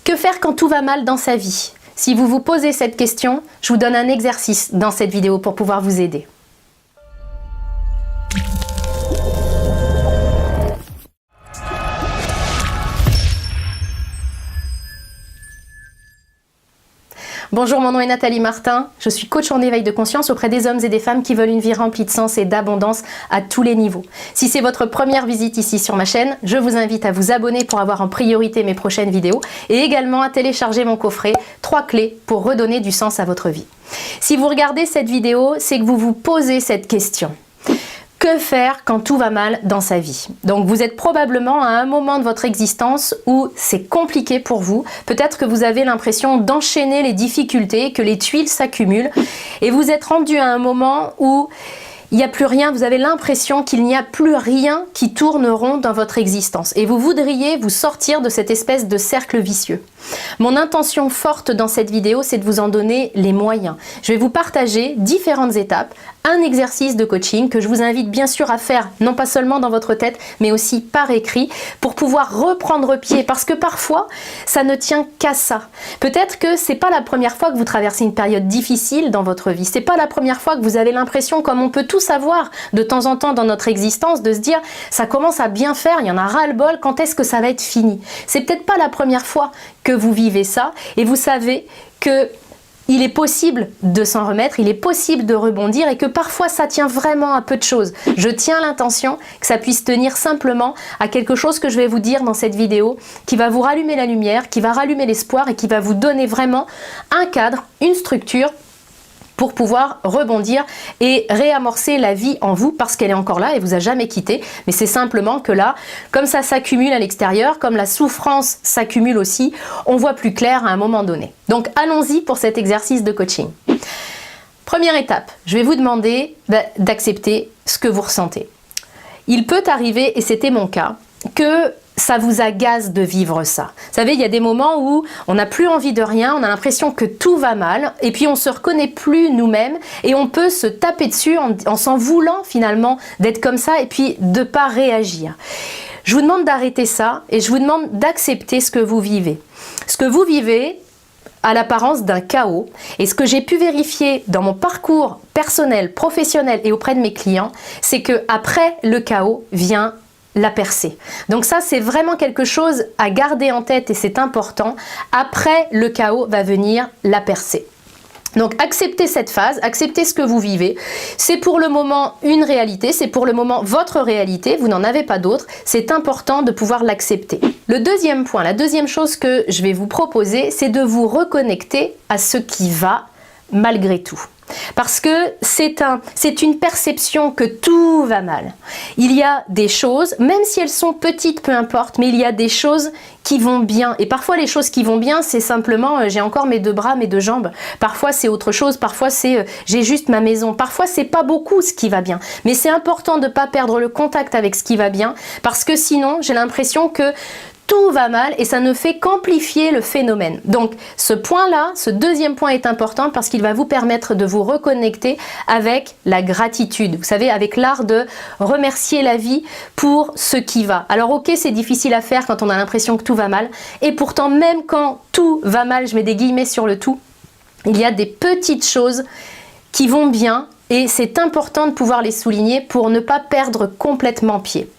Que faire quand tout va mal dans sa vie? Si vous vous posez cette question, je vous donne un exercice dans cette vidéo pour pouvoir vous aider. Bonjour, mon nom est Nathalie Martin, je suis coach en éveil de conscience auprès des hommes et des femmes qui veulent une vie remplie de sens et d'abondance à tous les niveaux. Si c'est votre première visite ici sur ma chaîne, je vous invite à vous abonner pour avoir en priorité mes prochaines vidéos et également à télécharger mon coffret 3 clés pour redonner du sens à votre vie. Si vous regardez cette vidéo, c'est que vous vous posez cette question. Que faire quand tout va mal dans sa vie? Donc vous êtes probablement à un moment de votre existence où c'est compliqué pour vous. Peut-être que vous avez l'impression d'enchaîner les difficultés, que les tuiles s'accumulent et vous êtes rendu à un moment où il n'y a plus rien, vous avez l'impression qu'il n'y a plus rien qui tourne rond dans votre existence et vous voudriez vous sortir de cette espèce de cercle vicieux. Mon intention forte dans cette vidéo, c'est de vous en donner les moyens. Je vais vous partager différentes étapes, un exercice de coaching que je vous invite bien sûr à faire, non pas seulement dans votre tête, mais aussi par écrit, pour pouvoir reprendre pied, parce que parfois, ça ne tient qu'à ça. Peut-être que c'est pas la première fois que vous traversez une période difficile dans votre vie, c'est pas la première fois que vous avez l'impression, comme on peut tous avoir de temps en temps dans notre existence, de se dire, ça commence à bien faire, il y en a ras-le-bol, quand est-ce que ça va être fini? C'est peut-être pas la première fois que vous vivez ça, et vous savez que il est possible de s'en remettre, il est possible de rebondir et que parfois ça tient vraiment à peu de choses. Je tiens l'intention que ça puisse tenir simplement à quelque chose que je vais vous dire dans cette vidéo qui va vous rallumer la lumière, qui va rallumer l'espoir et qui va vous donner vraiment un cadre, une structure pour pouvoir rebondir et réamorcer la vie en vous parce qu'elle est encore là et vous a jamais quitté. Mais c'est simplement que là, comme ça s'accumule à l'extérieur, comme la souffrance s'accumule aussi, on voit plus clair à un moment donné. Donc allons-y pour cet exercice de coaching. Première étape, je vais vous demander d'accepter ce que vous ressentez. Il peut arriver, et c'était mon cas, que ça vous agace de vivre ça. Vous savez, il y a des moments où on n'a plus envie de rien, on a l'impression que tout va mal, et puis on se reconnaît plus nous-mêmes, et on peut se taper dessus en s'en voulant finalement d'être comme ça, et puis de pas réagir. Je vous demande d'arrêter ça, et je vous demande d'accepter ce que vous vivez. Ce que vous vivez a l'apparence d'un chaos, et ce que j'ai pu vérifier dans mon parcours personnel, professionnel et auprès de mes clients, c'est que après le chaos vient la percée. Donc ça, c'est vraiment quelque chose à garder en tête et c'est important. Après le chaos va venir la percée. Donc acceptez cette phase, acceptez ce que vous vivez. C'est pour le moment une réalité, c'est pour le moment votre réalité, vous n'en avez pas d'autre. C'est important de pouvoir l'accepter. Le deuxième point, la deuxième chose que je vais vous proposer, c'est de vous reconnecter à ce qui va malgré tout. Parce que c'est une perception que tout va mal. Il y a des choses, même si elles sont petites, peu importe, mais il y a des choses qui vont bien. Et parfois, les choses qui vont bien, c'est simplement j'ai encore mes 2 bras, mes 2 jambes. Parfois, c'est autre chose. Parfois, c'est j'ai juste ma maison. Parfois, c'est pas beaucoup ce qui va bien. Mais c'est important de ne pas perdre le contact avec ce qui va bien, parce que sinon, j'ai l'impression que tout va mal et ça ne fait qu'amplifier le phénomène. Donc ce point-là, ce deuxième point est important parce qu'il va vous permettre de vous reconnecter avec la gratitude. Vous savez, avec l'art de remercier la vie pour ce qui va. Alors ok, c'est difficile à faire quand on a l'impression que tout va mal. Et pourtant, même quand tout va mal, je mets des guillemets sur le tout, il y a des petites choses qui vont bien et c'est important de pouvoir les souligner pour ne pas perdre complètement pied.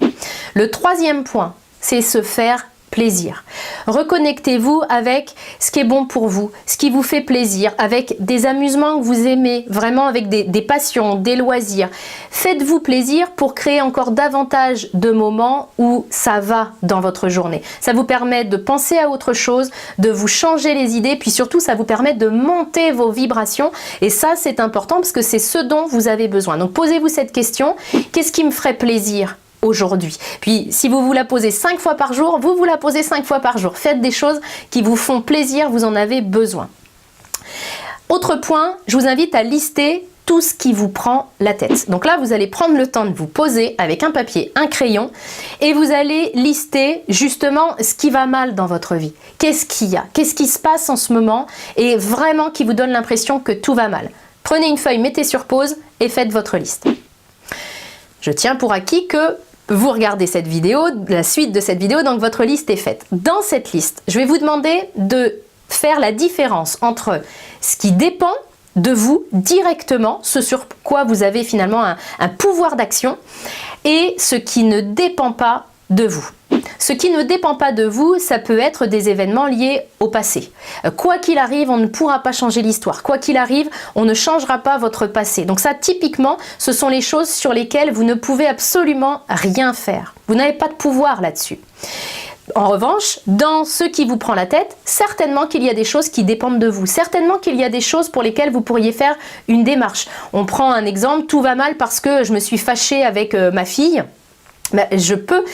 Le troisième point, c'est se faire plaisir. Reconnectez-vous avec ce qui est bon pour vous, ce qui vous fait plaisir, avec des amusements que vous aimez, vraiment avec des passions, des loisirs. Faites-vous plaisir pour créer encore davantage de moments où ça va dans votre journée. Ça vous permet de penser à autre chose, de vous changer les idées, puis surtout ça vous permet de monter vos vibrations et ça c'est important parce que c'est ce dont vous avez besoin. Donc posez-vous cette question, qu'est-ce qui me ferait plaisir aujourd'hui? Puis si vous vous la posez 5 fois par jour, vous la posez 5 fois par jour. Faites des choses qui vous font plaisir, vous en avez besoin. Autre point, je vous invite à lister tout ce qui vous prend la tête. Donc là, vous allez prendre le temps de vous poser avec un papier, un crayon et vous allez lister justement ce qui va mal dans votre vie. Qu'est-ce qu'il y a? Qu'est-ce qui se passe en ce moment et vraiment qui vous donne l'impression que tout va mal? Prenez une feuille, mettez sur pause et faites votre liste. Je tiens pour acquis que vous regardez cette vidéo, la suite de cette vidéo, donc votre liste est faite. Dans cette liste, je vais vous demander de faire la différence entre ce qui dépend de vous directement, ce sur quoi vous avez finalement un pouvoir d'action, et ce qui ne dépend pas de vous. Ce qui ne dépend pas de vous, ça peut être des événements liés au passé. Quoi qu'il arrive, on ne pourra pas changer l'histoire. Quoi qu'il arrive, on ne changera pas votre passé. Donc ça, typiquement, ce sont les choses sur lesquelles vous ne pouvez absolument rien faire. Vous n'avez pas de pouvoir là-dessus. En revanche, dans ce qui vous prend la tête, certainement qu'il y a des choses qui dépendent de vous. Certainement qu'il y a des choses pour lesquelles vous pourriez faire une démarche. On prend un exemple, tout va mal parce que je me suis fâchée avec ma fille. Ben,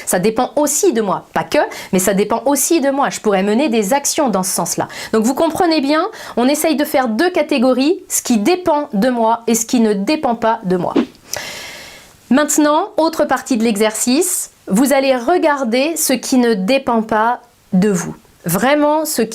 ça dépend aussi de moi, pas que, mais ça dépend aussi de moi. Je pourrais mener des actions dans ce sens-là. Donc vous comprenez bien, on essaye de faire deux catégories, ce qui dépend de moi et ce qui ne dépend pas de moi. Maintenant, autre partie de l'exercice, vous allez regarder ce qui ne dépend pas de vous. Vraiment ce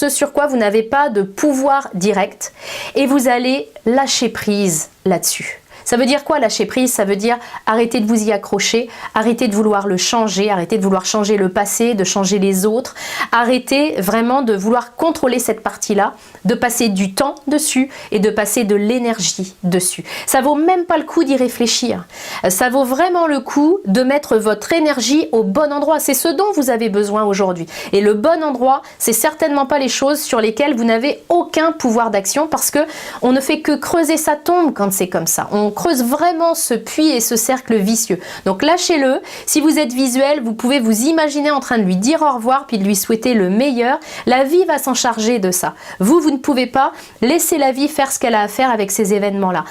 sur quoi vous n'avez pas de pouvoir direct et vous allez lâcher prise là-dessus. Ça veut dire quoi lâcher prise? Ça veut dire arrêter de vous y accrocher, arrêter de vouloir le changer, arrêter de vouloir changer le passé, de changer les autres, arrêter vraiment de vouloir contrôler cette partie-là, de passer du temps dessus et de passer de l'énergie dessus. Ça vaut même pas le coup d'y réfléchir. Ça vaut vraiment le coup de mettre votre énergie au bon endroit. C'est ce dont vous avez besoin aujourd'hui. Et le bon endroit, c'est certainement pas les choses sur lesquelles vous n'avez aucun pouvoir d'action parce que on ne fait que creuser sa tombe quand c'est comme ça. On creuse vraiment ce puits et ce cercle vicieux. Donc lâchez-le. Si vous êtes visuel, vous pouvez vous imaginer en train de lui dire au revoir puis de lui souhaiter le meilleur. La vie va s'en charger de ça. Vous ne pouvez pas laisser la vie faire ce qu'elle a à faire avec ces événements-là.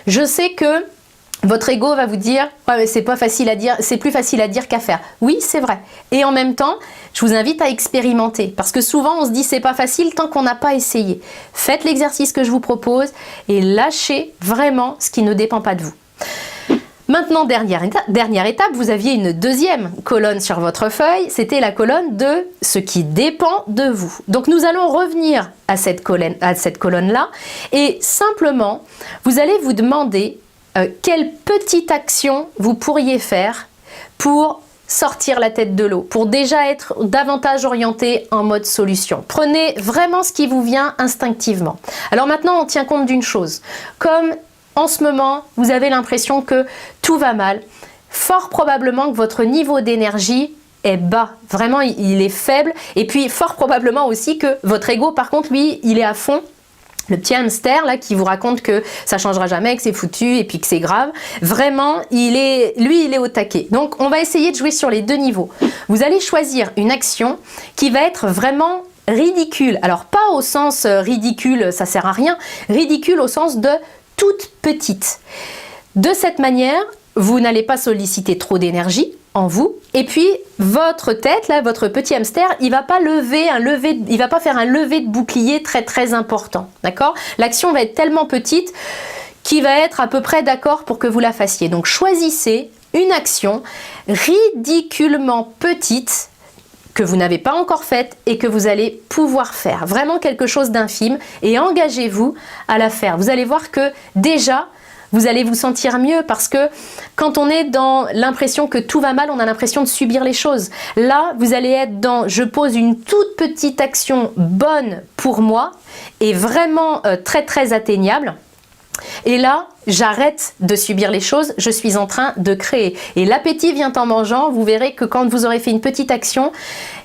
Je sais que votre ego va vous dire « ouais, c'est pas facile à dire, c'est plus facile à dire qu'à faire ». Oui, c'est vrai. Et en même temps, je vous invite à expérimenter parce que souvent on se dit c'est pas facile tant qu'on n'a pas essayé. Faites l'exercice que je vous propose et lâchez vraiment ce qui ne dépend pas de vous. Maintenant, dernière étape, vous aviez une deuxième colonne sur votre feuille, c'était la colonne de ce qui dépend de vous. Donc nous allons revenir à cette colonne-là et simplement, vous allez vous demander quelle petite action vous pourriez faire pour sortir la tête de l'eau, pour déjà être davantage orienté en mode solution. Prenez vraiment ce qui vous vient instinctivement. Alors maintenant, on tient compte d'une chose. Comme en ce moment, vous avez l'impression que tout va mal, fort probablement que votre niveau d'énergie est bas. Vraiment, il est faible. Et puis, fort probablement aussi que votre ego, par contre, lui, il est à fond. Le petit hamster là qui vous raconte que ça changera jamais, que c'est foutu et puis que c'est grave. Vraiment, il est au taquet. Donc, on va essayer de jouer sur les deux niveaux. Vous allez choisir une action qui va être vraiment ridicule. Alors, pas au sens ridicule, ça sert à rien. Ridicule au sens de toute petite. De cette manière, vous n'allez pas solliciter trop d'énergie en vous. Et puis, votre tête, là, votre petit hamster, il va pas faire un lever de bouclier très très important. D'accord? L'action va être tellement petite qu'il va être à peu près d'accord pour que vous la fassiez. Donc, choisissez une action ridiculement petite que vous n'avez pas encore faite et que vous allez pouvoir faire. Vraiment quelque chose d'infime et engagez-vous à la faire. Vous allez voir que déjà, vous allez vous sentir mieux parce que quand on est dans l'impression que tout va mal, on a l'impression de subir les choses. Là, vous allez être dans « je pose une toute petite action bonne pour moi et vraiment très très atteignable ». Et là, j'arrête de subir les choses, je suis en train de créer. Et l'appétit vient en mangeant, vous verrez que quand vous aurez fait une petite action,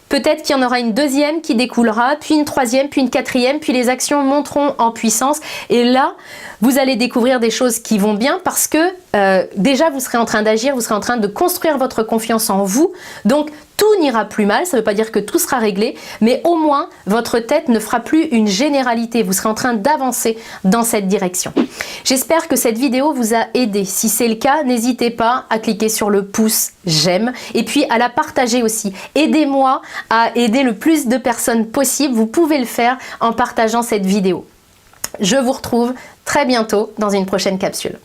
peut-être qu'il y en aura une deuxième qui découlera, puis une troisième, puis une quatrième, puis les actions monteront en puissance. Et là, vous allez découvrir des choses qui vont bien parce que déjà, vous serez en train d'agir, vous serez en train de construire votre confiance en vous. Donc, tout n'ira plus mal, ça ne veut pas dire que tout sera réglé, mais au moins, votre tête ne fera plus une généralité. Vous serez en train d'avancer dans cette direction. J'espère que cette vidéo vous a aidé. Si c'est le cas, n'hésitez pas à cliquer sur le pouce j'aime et puis à la partager aussi. Aidez-moi à aider le plus de personnes possible. Vous pouvez le faire en partageant cette vidéo. Je vous retrouve très bientôt dans une prochaine capsule.